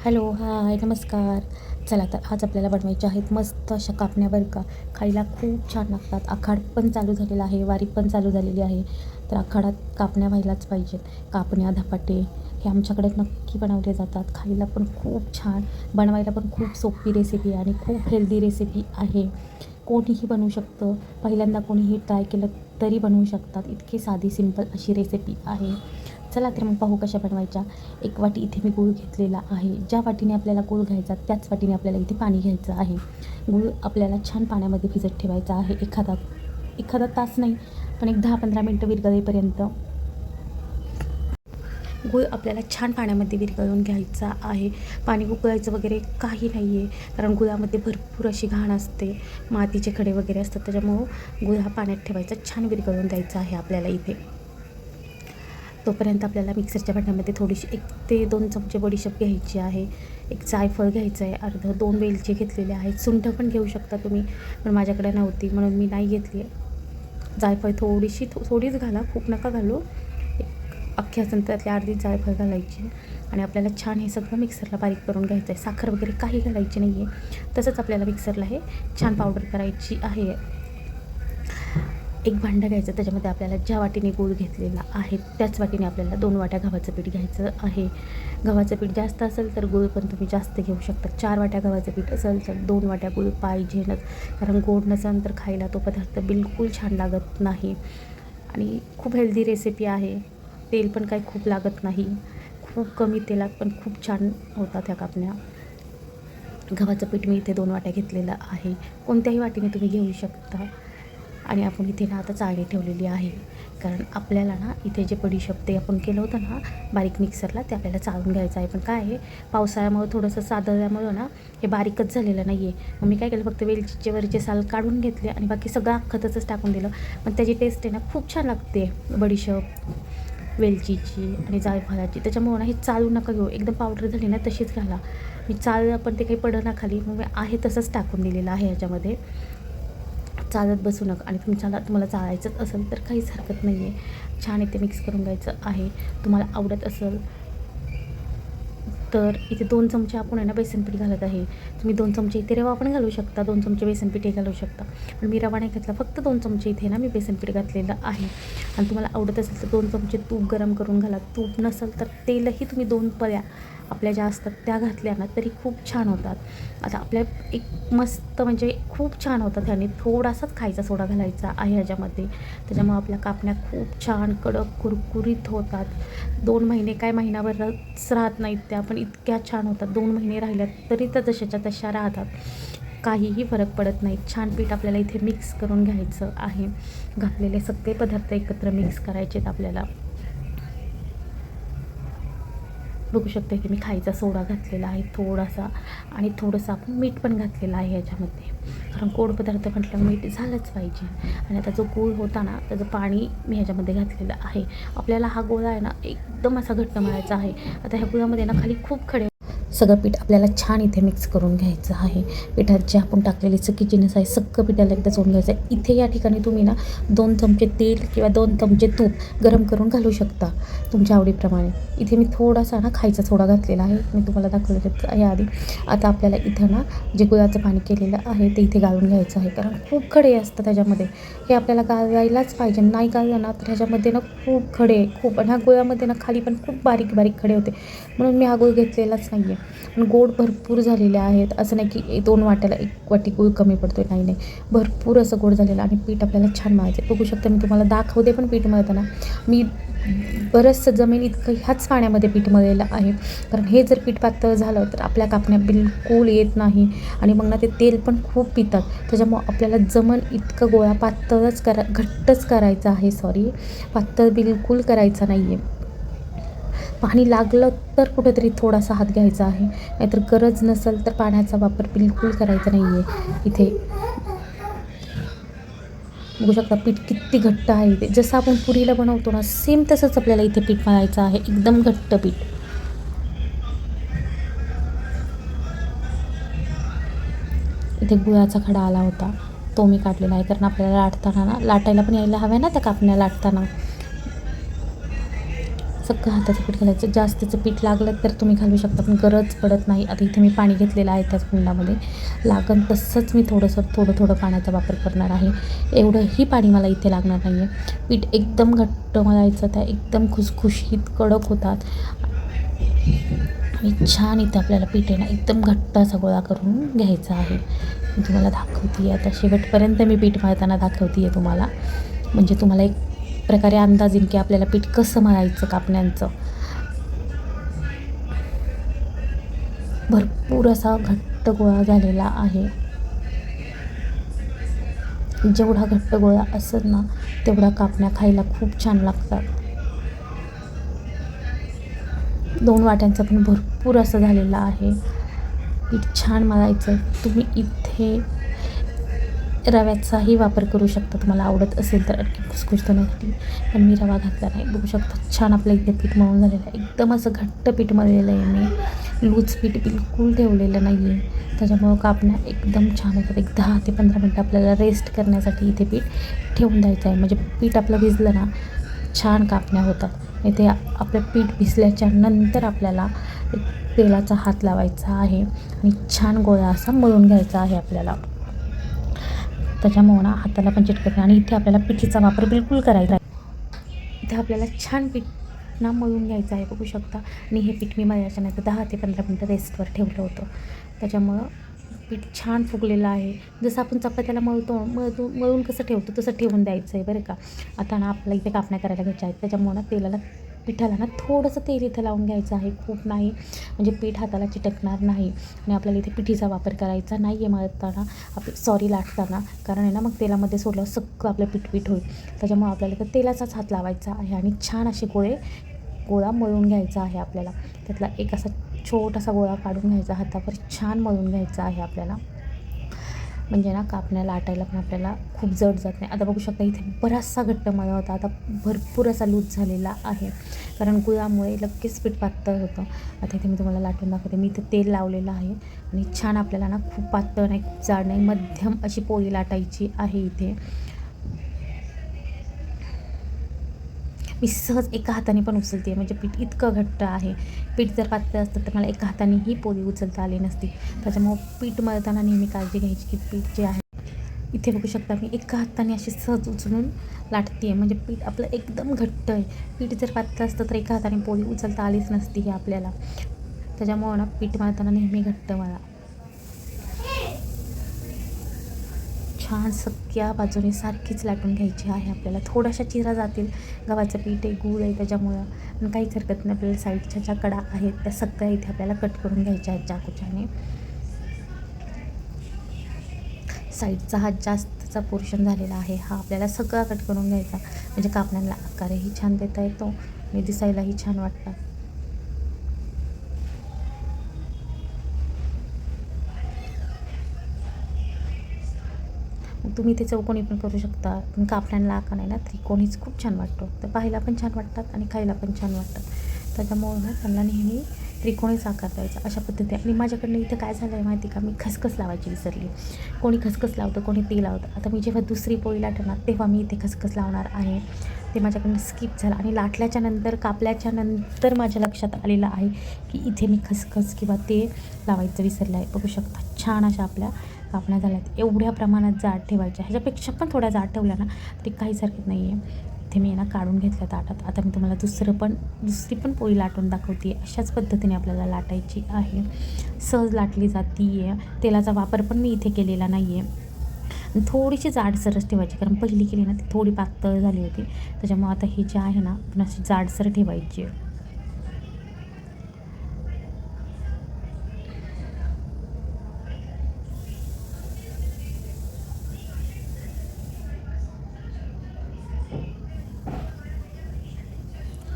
Hello, हाय, नमस्कार. चला तर आज आपल्याला बनवायच्या आहेत मस्त अशा कापण्या बरं का. खायला खूप छान लागतात. आखाड पण चालू झालेला आहे, वारी पण चालू झालेली आहे. तर आखाडात कापण्या व्हायलाच पाहिजेत. कापण्या, धपाटे हे आमच्याकडे नक्की बनवले जातात. खायला पण खूप छान, बनवायला पण खूप सोपी रेसिपी आणि खूप हेल्दी रेसिपी आहे. कोणीही बनवू शकतं. पहिल्यांदा कोणीही ट्राय केलं तरी बनवू शकतात. इतकी साधी सिंपल अशी रेसिपी आहे. चला तर मग पाहू कशा बनवायच्या. एक वाटी इथे मी गूळ घेतलेला आहे. ज्या वाटीने आपल्याला गूळ घ्यायचा त्याच वाटीने आपल्याला इथे पाणी घ्यायचं आहे. गूळ आपल्याला छान पाण्यामध्ये भिजत ठेवायचा आहे. एखादा एखादा तास नाही, पण एक 10-15 मिनटं विरघळेपर्यंत गूळ आपल्याला छान पाण्यामध्ये विरघळून घ्यायचा आहे. पाणी उकळायचं वगैरे काही नाही आहे, कारण गुळामध्ये भरपूर अशी घाण असते, मातीचे खडे वगैरे असतात. त्याच्यामुळं गूळ हा पाण्यात ठेवायचा, छान विरघळून द्यायचा आहे आपल्याला इथे. तोपर्यंत आपल्याला मिक्सरच्या भांड्यामध्ये थोडीशी 1 ते 2 चमचे बडीशेप घ्यायची आहे. एक जायफळ घ्यायचं आहे, अर्ध 2 वेलची घेतलेले आहेत. सुंठ पण घेऊ शकता तुम्ही, पण माझ्याकडे नव्हती म्हणून मी नाही घेतली आहे. जायफळ थोडीच घाला, खूप नका घालू. एक अख्ख्या संत्र्यातली अर्धी जायफळ घालायची आणि आपल्याला छान हे सगळं मिक्सरला बारीक करून घ्यायचं आहे. साखर वगैरे काही घालायची नाही आहे, तसंच आपल्याला मिक्सरला हे छान पावडर करायची आहे. एक भांडं घ्यायचं, त्याच्यामध्ये आपल्याला ज्या वाटीने गूळ घेतलेला आहे त्याच वाटीने आपल्याला 2 वाट्या गव्हाचं पीठ घ्यायचं आहे. गव्हाचं पीठ जास्त असेल तर गूळ पण तुम्ही जास्त घेऊ शकता. 4 वाट्या गव्हाचं पीठ असेल तर 2 वाट्या गूळ पाहिजेलच, कारण गोड नसेल तर खायला तो पदार्थ बिलकुल छान लागत नाही. आणि खूप हेल्दी रेसिपी आहे. तेल पण काही खूप लागत नाही. खूप कमी तेलात पण खूप छान होतात ह्या कापण्या. गव्हाचं पीठ मी इथे 2 वाट्या घेतलेलं आहे. कोणत्याही वाटीने तुम्ही घेऊ शकता. आणि आपण इथे ना आता चाळणी ठेवलेली आहे, कारण आपल्याला ना इथे जे बडीशेप ते आपण केलं होतं ना बारीक मिक्सरला, ते आपल्याला चाळून घ्यायचं आहे. पण काय आहे, पावसाळ्यामुळं थोडंसं सादळल्यामुळं ना हे बारीकच झालेलं नाही आहे. मग मी काय केलं, फक्त वेलचीचे वरचे साल काढून घेतले आणि बाकी सगळं अख्खतच टाकून दिलं. पण त्याची टेस्ट आहे ना खूप छान लागते, बडीशेप, वेलचीची आणि जायफळाची. त्याच्यामुळं ना हे चाळू नका घेऊ, एकदम पावडर झाली ना तशीच घाला. मी चाळलं पण ते काही पडेना खाली, मग मी आहे तसंच टाकून दिलेलं आहे ह्याच्यामध्ये. चालत बसू नका. आणि तुम्हाला चाळायचंच असेल तर काहीच हरकत नाही आहे. छान इथे मिक्स करून घ्यायचं आहे. तुम्हाला आवडत असेल तर इथे 2 चमचे आपण आहे ना बेसनपीठ घालत आहे. तुम्ही 2 चमचे इथे रवा पण घालू शकता, 2 चमचे बेसनपीठही घालू शकता. पण मी रवा नाही घातला, फक्त 2 चमचे इथे ना मी बेसनपीठ घातलेलं आहे. आणि तुम्हाला आवडत असेल तर 2 चमचे तूप गरम करून घाला. तूप नसेल तर तेलही तुम्ही 2 पळ्या आपल्या ज्या असतात त्या घातल्या ना तरी खूप छान होतात. आता आपल्या एक मस्त म्हणजे खूप छान होतात ह्याने. थोडासाच खायचा सोडा घालायचा आहे ह्याच्यामध्ये. त्याच्यामुळे आपल्या कापण्या खूप छान कडक कुरकुरीत होतात. 2 महिने काय महिनाभरच राहत नाहीत त्या, पण इतक्या छान होतात. 2 महिने राहिल्या तरी त्या जशाच्या तशा राहतात, काहीही फरक पडत नाही. छान पीठ आपल्याला इथे मिक्स करून घ्यायचं आहे. घातलेले सगळे पदार्थ एकत्र मिक्स करायचे आहेत आपल्याला. बघू शकता की मी खायचा सोडा घातलेला आहे थोडासा, आणि थोडंसं आपण मीठ पण घातलेलं आहे ह्याच्यामध्ये, कारण गोड पदार्थ म्हटलं मीठ झालंच पाहिजे. आणि आता जो गूळ होता ना त्याचं पाणी मी ह्याच्यामध्ये घातलेलं आहे. आपल्याला हा गोळा आहे ना एकदम असा घट्ट मळायचा आहे. आता ह्या गुळामध्ये ना खाली खूप खडे, सगळं पीठ आपल्याला छान इथे मिक्स करून घ्यायचं आहे. पिठात जे आपण टाकलेली चक्की जिन्नस आहे सगळं पिठाला एकदा चोळून घ्यायचं आहे. इथे या ठिकाणी तुम्ही ना 2 चमचे तेल किंवा 2 चमचे तूप गरम करून घालू शकता तुमच्या आवडीप्रमाणे. इथे मी थोडासा ना खायचा सोडा घातलेला आहे, मी तुम्हाला दाखवलं आहे आधी. आता आपल्याला इथं ना जे गुळाचं पाणी केलेलं आहे ते इथे घालून घ्यायचं आहे, कारण खूप खडे असतात त्याच्यामध्ये. हे आपल्याला गाळायलाच पाहिजे. नाही गाळलं ना तर ह्याच्यामध्ये ना खूप खडे खूप, आणि ह्या गुळामध्ये ना खाली पण खूप बारीक बारीक खडे होते, म्हणून मी हा गुळ घेतलेलाच नाही आहे. पण गोड भरपूर झालेले आहेत. असं नाही की 2 वाट्याला 1 वाटी गूळ कमी पडतो आहे, नाही. भरपूर असं गोड झालेलं. आणि पीठ आपल्याला छान मळायचं आहे. बघू शकता मी तुम्हाला दाखवते पण पीठ मळताना. मी बरंचसं जमेल इतकं ह्याच पाण्यामध्ये पीठ मळलेलं आहे, कारण हे जर पीठ पातळ झालं तर आपल्या कापण्या बिलकुल येत नाही, आणि मग ना ते तेल पण खूप पितात. त्याच्यामुळं आपल्याला जमन इतकं गोळा घट्टच करायचा आहे. पातळ बिलकुल करायचा नाही आहे. पाणी लागलं तर कुठेतरी थोडासा हात घ्यायचा आहे, नाहीतर गरज नसेल तर पाण्याचा वापर बिलकुल करायचा नाही आहे. इथे बघू शकता पीठ किती घट्ट आहे. ते जसं आपण पुरीला बनवतो ना सेम तसंच आपल्याला इथे पीठ मळायचं आहे, एकदम घट्ट पीठ. इथे गुळाचा खडा आला होता, तो मी काढलेला आहे, कारण आपल्याला लाटायला पण यायला हव्या ना त्या कापण्या लाटताना. सगळं हाताचं पीठ घालायचं. जास्तीचं पीठ लागलं तर तुम्ही घालू शकता, पण गरज पडत नाही. आता इथे मी पाणी घेतलेलं आहे त्याच कुंडामध्ये, लागन तसंच मी थोडं पाण्याचा वापर करणार आहे. एवढंही पाणी मला इथे लागणार नाही आहे. पीठ एकदम घट्ट मळायचं, त्या एकदम खुसखुशीत कडक होतात. आणि छान इथं आपल्याला पीठ आहे ना एकदम घट्ट असा गोळा करून घ्यायचा आहे. मी तुम्हाला दाखवते आहे, आता शेवटपर्यंत मी पीठ मळताना दाखवते आहे तुम्हाला, म्हणजे तुम्हाला एक प्रकारे अंदाज येईल की आपल्याला पीठ कसं मळायचं कापण्यांचं. भरपूर असा घट्ट गोळा झालेला आहे. जेवढा घट्ट गोळा असेल ना तेवढा कापण्या खायला खूप छान लागतात. 2 वाट्यांचं पण भरपूर असं झालेलं आहे. पीठ छान मळायचं. तुम्ही इथे रव्याचाही वापर करू शकता तुम्हाला आवडत असेल तर, आणखी खुसखुशीत होण्यासाठी, पण मी रवा घातला नाही. बघू शकता छान आपलं इथे पीठ मळून झालेलं आहे. एकदम असं घट्ट पीठ मळलेलं आहे मी, लूज पीठ बिलकुल ठेवलेलं नाही आहे. त्याच्यामुळं कापण्या एकदम छान होतात. एक 10 ते 15 मिनटं आपल्याला रेस्ट करण्यासाठी इथे पीठ ठेवून द्यायचं आहे. म्हणजे पीठ आपलं भिजलं ना छान कापण्या होतात. इथे आपलं पीठ भिजल्याच्या नंतर आपल्याला एक तेलाचा हात लावायचा आहे आणि छान गोळा असा मळून घ्यायचा आहे आपल्याला. त्याच्यामुळं ना हाताला पण चिटकत नाही. आणि इथे आपल्याला पिठीचा वापर बिलकुल करायचा आहे. इथे आपल्याला छान पीठ ना मळून घ्यायचं आहे, बघू शकता. आणि हे पीठ मी मळल्याच्या नंतर 10 ते 15 मिनटं रेस्टवर ठेवलं होतं. त्याच्यामुळं पीठ छान फुगलेलं आहे. जसं आपण चपात्याला मळून कसं ठेवतो तसं ठेवून द्यायचं आहे बरं का. आता ना आपल्याला इथे कापण्या करायला घ्यायच्या आहेत. त्याच्यामुळं ना पिठाला ना थोडंसं तेल इथं लावून घ्यायचं आहे, खूप नाही, म्हणजे पीठ हाताला चिटकणार नाही. आणि आपल्याला इथे पिठीचा वापर करायचा नाही आहे मळताना, लाटताना, कारण आहे ना मग तेलामध्ये सोडलं सगळं आपलं पीठ होईल. त्याच्यामुळे आपल्याला तर तेलाचाच हात लावायचा आहे आणि छान असे गोळा मळून घ्यायचा आहे आपल्याला. त्यातला एक असा छोटासा गोळा काढून घ्यायचा, हातावर छान मळून घ्यायचा आहे आपल्याला, म्हणजे ना कापण्या लाटायला पण आपल्याला खूप जड जात नाही. आता बघू शकता इथे बराचसा घट्ट मळा होता, आता भरपूर असा लूज झालेला आहे, कारण गुळामुळे लगेच पीठ पातळ होतं. आता इथे मी तुम्हाला लाटून दाखवते. मी इथे तेल लावलेलं आहे आणि छान आपल्याला ना खूप पातळ नाही, खूप जाड नाही, मध्यम अशी पोळी लाटायची आहे. इथे मी सहज एका हाताने पण उचलते, म्हणजे पीठ इतकं घट्ट आहे. पीठ जर पातळ असतं तर मला एका हाताने ही पोळी उचलता आली नसती. त्याच्यामुळं पीठ मळताना नेहमी काळजी घ्यायची की पीठ जे आहे, इथे बघू शकता मी एका हाताने अशी सहज उचलून लाटते आहे, म्हणजे पीठ आपलं एकदम घट्ट आहे. पीठ जर पातळ असतं तर एका हाताने पोळी उचलता आलीच नसती ही आपल्याला. त्याच्यामुळं ना पीठ मळताना नेहमी घट्ट मळा. छान सगळ्या बाजूने सारखीच लाटून घ्यायची आहे आपल्याला. थोड्याशा चिरा जातील, गव्हाचं पीठ आहे, गूळ आहे, त्याच्यामुळं पण काहीच हरकत नाही. आपल्याला साईडच्या ज्या कडा आहेत त्या सगळ्या इथे आपल्याला कट करून घ्यायच्या आहेत चाकूच्याने. साईडचा हा जास्तचा पोर्शन झालेला आहे, हा आपल्याला सगळा कट करून घ्यायचा, म्हणजे कापण्याला आकारही छान देता येतो आणि दिसायलाही छान वाटतात. तुम्ही ते चौकोनी पण करू शकता, पण कापण्यांना आकार आहे ना त्रिकोणीच खूप छान वाटतो. तर पाहायला पण छान वाटतात आणि खायला पण छान वाटतात. त्याच्यामुळं ना त्यांना नेहमी त्रिकोणीच आकार द्यायचा अशा पद्धतीने. आणि माझ्याकडनं इथं काय झालं आहे माहिती का, मी खसखस लावायची विसरली. कोणी खसखस लावतं, कोणी तेल लावतं. आता मी जेव्हा दुसरी पोळी लाटणार तेव्हा मी इथे खसखस लावणार आहे. ते माझ्याकडनं स्किप झालं आणि लाटल्याच्या नंतर, कापल्याच्या नंतर माझ्या लक्षात आलेलं आहे की इथे मी खसखस किंवा तेल लावायचं विसरलं आहे. बघू शकता छान अशा आपल्या कापण्या झाल्यात. एवढ्या प्रमाणात जाड ठेवायच्या, ह्याच्यापेक्षा पण थोड्या जाड ठेवल्या ना तरी काहीच हरकत नाही आहे. इथे मी ना काढून घेतल्या ताटात. आता मी तुम्हाला दुसरी पण पोळी लाटून दाखवते. अशाच पद्धतीने आपल्याला लाटायची आहे, सहज लाटली जाती आहे. तेलाचा वापर पण मी इथे केलेला नाही आहे. थोडीशी जाडसरच ठेवायची, कारण पहिली केली ना ती थोडी पातळ झाली होती. त्याच्यामुळे आता ही जी आहे ना पण अशी जाडसर ठेवायची आहे.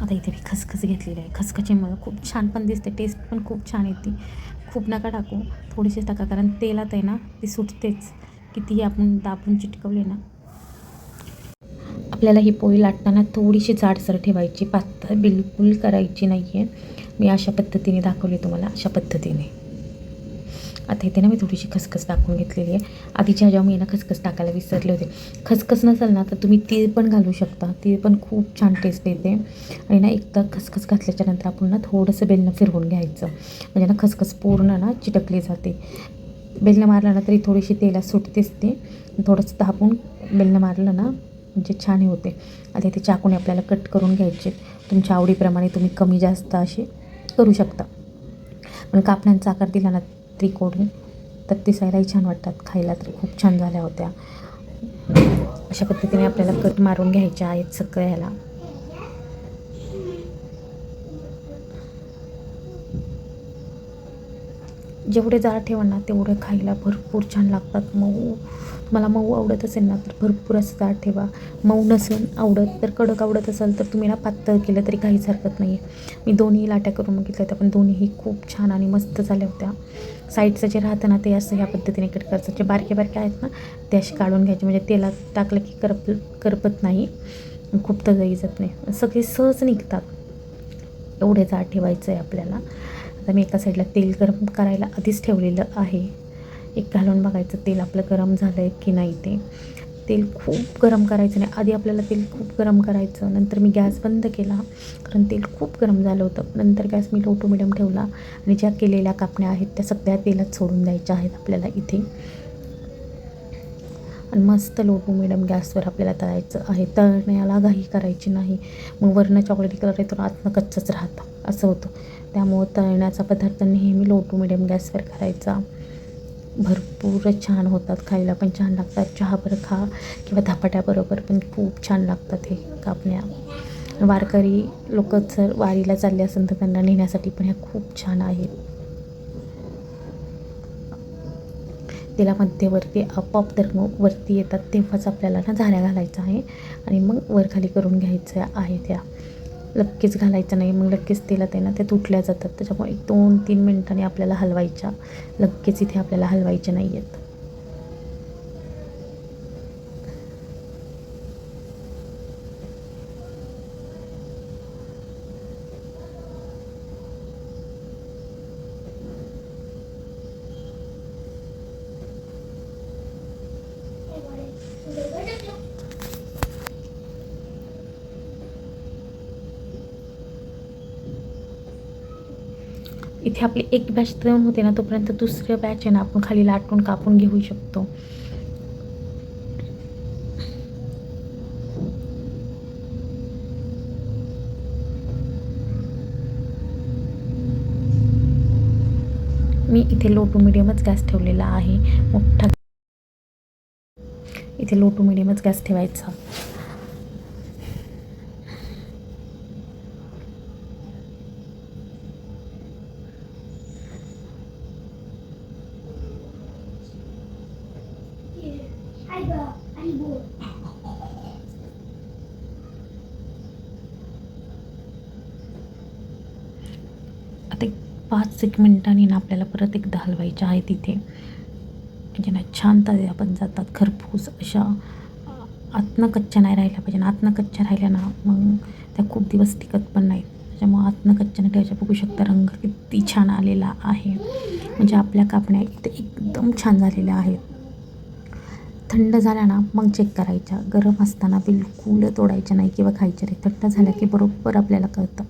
आता इथे मी खसखस घेतलेली आहे. खसखशीमुळे खूप छान पण दिसते, टेस्ट पण खूप छान येते. खूप नका टाकू, थोडीशीच टाका, कारण तेलात आहे ना ती सुटतेच, कितीही आपण दाबून चिटकवले ना. आपल्याला ही पोळी लाटताना थोडीशी जाडसर ठेवायची, पातळ बिलकुल करायची नाही आहे. मी अशा पद्धतीने दाखवली तुम्हाला, अशा पद्धतीने. आता इथे ना मी थोडीशी खसखस टाकून घेतलेली आहे. आधीच्या ह्याच्यावर मी ना खसखस टाकायला विसरले होते. खसखस नसेल ना तर तुम्ही तीळ पण घालू शकता, तीळ पण खूप छान टेस्ट येते. आणि ना एकदा खसखस घातल्याच्यानंतर आपण ना थोडंसं बेलनं फिरवून घ्यायचं, म्हणजे ना खसखस पूर्ण ना चिटकली जाते. बेलनं मारलं ना तरी थोडीशी तेलात सुटतेच ते, थोडंसं दाबून बेलनं मारलं ना म्हणजे छान होते. आता ते चाकूने आपल्याला कट करून घ्यायचे. तुमच्या आवडीप्रमाणे तुम्ही कमी जास्त असे करू शकता. पण कापण्यांचा आकार दिला ना त्रिकोणी तर दिसायलाही छान वाटतात, खायला तर खूप छान झाल्या होत्या. अशा पद्धतीने आपल्याला कट मारून घ्यायच्या आहेत सगळ्याला. जेवढे जाड ठेवा ना तेवढे खायला भरपूर छान लागतात. मऊ, तुम्हाला मऊ आवडत असेल ना तर भरपूर असं जाड ठेवा. मऊ नसेल आवडत तर कडक आवडत असेल तर तुम्ही ना पातळ केलं तरी काहीच हरकत नाही आहे. मी दोन्ही लाट्या करून बघितल्या होत्या, पण दोन्हीही खूप छान आणि मस्त झाल्या होत्या. साईडचं जे राहतं ना ते असं ह्या पद्धतीने कट करायचं. जे बारके बारके आहेत ना ते असे काढून घ्यायचे, म्हणजे तेलात टाकलं की करपत नाही, खूप तळही जात नाही, सगळे सहज निघतात. एवढे जाड ठेवायचं आहे आपल्याला. आता मी एका साईडला तेल गरम करायला आधीच ठेवलेलं आहे. एक घालून बघायचं तेल आपलं गरम झालं आहे की नाही. ते तेल खूप गरम करायचं नाही, आधी आपल्याला तेल खूप गरम करायचं. नंतर मी गॅस बंद केला कारण तेल खूप गरम झालं होतं. नंतर गॅस मी लो टू मिडियम ठेवला आणि ज्या केलेल्या कापण्या आहेत त्या सगळ्या तेलात सोडून द्यायच्या आहेत आपल्याला इथे. आणि मस्त लो टू मिडियम गॅसवर आपल्याला तळायचं आहे. तळण्याला घाई करायची नाही, मग वरनं चॉकलेटी कलर येतो, आतनं कच्चंच राहतं असं होतं. त्यामुळं तळण्याचा पदार्थ नेहमी लो टू मिडियम गॅसवर करायचा. भरपूर छान होतात, खायला पण छान लागतात. चहाबरोबर खा किंवा धपाट्याबरोबर पण खूप छान लागतात हे कापण्या. वारकरी लोक जर वारीला चालले असेल तर त्यांना नेण्यासाठी पण ह्या खूप छान आहेत. तिला मध्यवर्ती आपोआप धर्म वरती येतात तेव्हाच आपल्याला ना झाऱ्या घालायचं आहे आणि मग वरखाली करून घ्यायचं आहे. त्या लगेच घालायचं नाही, मग लगेच तेलात आहे ना त्या तुटल्या जातात. त्याच्यामुळे 1-2-3 मिनिटांनी आपल्याला हलवायच्या, लगेच इथे आपल्याला हलवायच्या नाही आहेत. इथे आपली एक बॅच तळून होते ना तोपर्यंत दुसऱ्या बॅच आहे ना आपण खाली लाटून कापून घेऊ शकतो. मी इथे लो टू मिडियमच गॅस ठेवलेला आहे. मोठा इथे लो टू मिडियमच गॅस ठेवायचा. आता 5-1 मिनिटांनी ना आपल्याला परत एकदा हलवायच्या आहे तिथे, म्हणजे ना छान तळल्या पण जातात खरपूस अशा. आतनं कच्च्या नाही राहिल्या पाहिजे, आतनं कच्च्या राहिल्या ना मग त्या खूप दिवस टिकत पण नाहीत. त्याच्यामुळे आतनं कच्च्या नाही ठेवायच्या. बघू शकता रंग किती छान आलेला आहे, म्हणजे आपल्या कापण्या इथे एकदम छान झालेल्या आहेत. थंड झाल्या ना मग चेक करायच्या, गरम असताना बिलकुल तोडायच्या नाही किंवा खायच्या नाही. थंड झाल्या की बरोबर आपल्याला कळतं.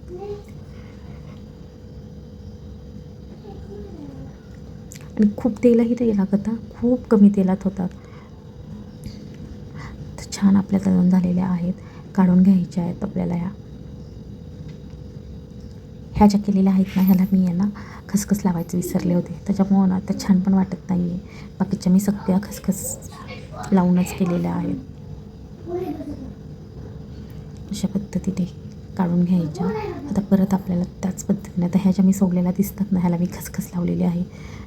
आणि खूप तेलही नाही लागत, खूप कमी तेलात होतात. तर छान आपल्या तळून झालेल्या आहेत, काढून घ्यायच्या आहेत आपल्याला. ह्या ज्या केलेल्या आहेत ना ह्याला मी आहे ना खसखस लावायचे विसरले होते, त्याच्यामुळं ना त्या छान पण वाटत नाही आहे. बाकीच्या मी सगळ्या खसखस लावूनच केलेल्या आहेत. अशा पद्धतीने काढून घ्यायच्या. आता परत आपल्याला त्याच पद्धतीने, आता ह्या ज्या मी सोडलेल्या दिसतात ना ह्याला मी खसखस लावलेली आहे,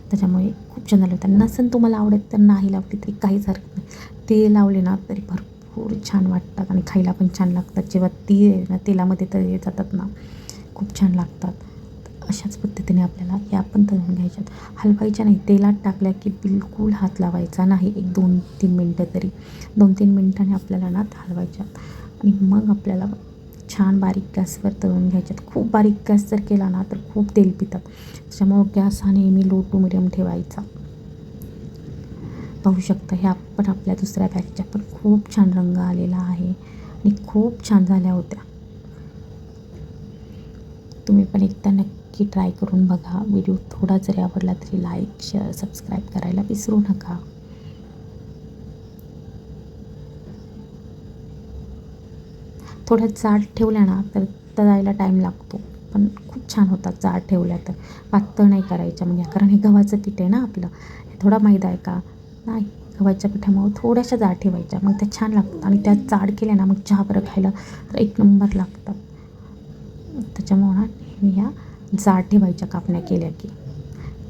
त्याच्यामुळे खूप छान झालं होतं. नसेल तुम्हाला आवडत तर नाही लावली तरी काहीच हरकत नाही, ते लावले ना तरी भरपूर छान वाटतात आणि खायला पण छान लागतात. जेव्हा ती ना तेलामध्ये तळले जातात ना खूप छान लागतात. अशाच पद्धतीने आपल्याला या पण तळून घ्यायच्यात. हलवायच्या नाही, तेलात टाकल्या की बिलकुल हात लावायचा नाही. एक 2-3 मिनटं तरी 2-3 मिनटांनी आपल्याला ना हलवायच्यात आणि मग आपल्याला छान बारीक गॅसवर तळून घ्यायच्यात. खूप बारीक गॅस जर केला ना तर खूप तेल पितात, त्याच्यामुळं गॅस हा नेहमी लो टू मिडियम ठेवायचा. पाहू शकता ह्या पण आपल्या दुसऱ्या बॅगच्या पण खूप छान रंग आलेला आहे आणि खूप छान झाल्या होत्या. तुम्ही पण एकदा नक्की ट्राय करून बघा. व्हिडिओ थोडा जरी आवडला तरी लाईक, शेअर, सबस्क्राईब करायला विसरू नका. थोड्या जाड ठेवल्या ना तर तळायला टाईम लागतो, पण खूप छान होतात जाड ठेवल्या तर. पातळ नाही करायच्या मग कारण हे गव्हाचं पीठ आहे ना आपलं, हे थोडा मैदा आहे का नाही, गव्हाच्या पिठामुळे थोड्याशा जाड ठेवायच्या मग त्या छान लागतात. आणि त्या जाड केल्या ना मग चहा बरं खायला तर एक नंबर लागतात. त्याच्यामुळं ना नेहमी ह्या जाड ठेवायच्या कापण्या केल्या की.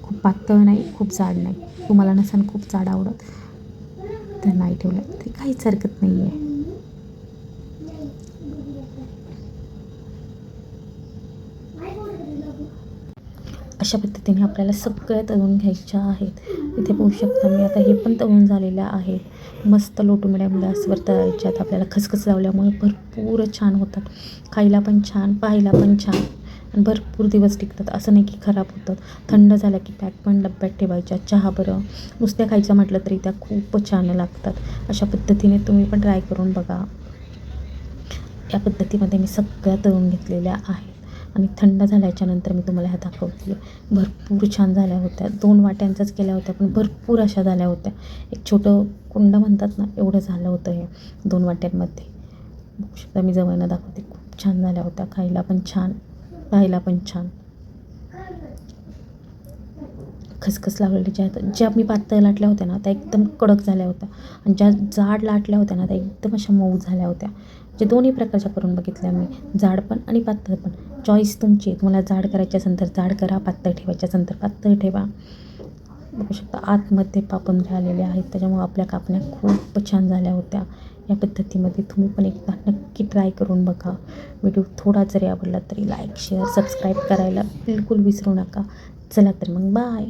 खूप पातळ नाही, खूप जाड नाही. तुम्हाला नसेल खूप जाड आवडत तर नाही ठेवलं तरी काहीच हरकत नाही आहे. अशा पद्धतीने आपल्याला सगळ्या तळून घ्यायच्या आहेत. इथे पाहू शकता मी आता हे पण तळून झालेल्या आहेत. मस्त लो टू मिडियम गॅसवर तळायच्या आहेत. आपल्याला खसखस लावल्यामुळे भरपूर छान होतात. खायला पण छान, पाहायला पण छान आणि भरपूर दिवस टिकतात. असं नाही की खराब होतात. थंड झाल्या की पॅक पण डब्यात ठेवायच्या. चहा बरं नुसत्या खायच्या म्हटलं तरी त्या खूप छान लागतात. अशा पद्धतीने तुम्ही पण ट्राय करून बघा. या पद्धतीमध्ये मी सगळ्या तळून घेतलेल्या आहेत आणि थंड झाल्याच्यानंतर मी तुम्हाला ह्या दाखवते. भरपूर छान झाल्या होत्या. 2 वाट्यांच्याच केल्या होत्या पण भरपूर अशा झाल्या होत्या. एक छोटं कुंड म्हणतात ना एवढं झालं होतं हे 2 वाट्यांमध्ये. बघू शकता मी जवळनं दाखवते. खूप छान झाल्या होत्या. खायला पण छान, पाहायला पण छान. खसखस लावलेल्या ज्या मी पातळ लाटल्या होत्या ना त्या एकदम कडक झाल्या होत्या आणि ज्या जाड लाटल्या होत्या ना त्या एकदम अशा मऊ झाल्या होत्या. जे दोन्ही प्रकारच्या करून बघितल्या मी, जाड पण आणि पातळ पण. चॉईस तुमची आहे. तुम्हाला जाड करायची असेल तर जाड करा, पातळ ठेवायची असेल तर पातळ ठेवा. बघू शकता आतमध्ये पापंद्रे आलेले आहेत त्याच्यामुळे आपल्या कापण्या खूप छान झाल्या होत्या. या पद्धतीमध्ये तुम्ही पण एकदा नक्की ट्राय करून बघा. व्हिडिओ थोडा जरी आवडला तरी लाईक, शेअर, सबस्क्राईब करायला बिलकुल विसरू नका. चला तर मग बाय.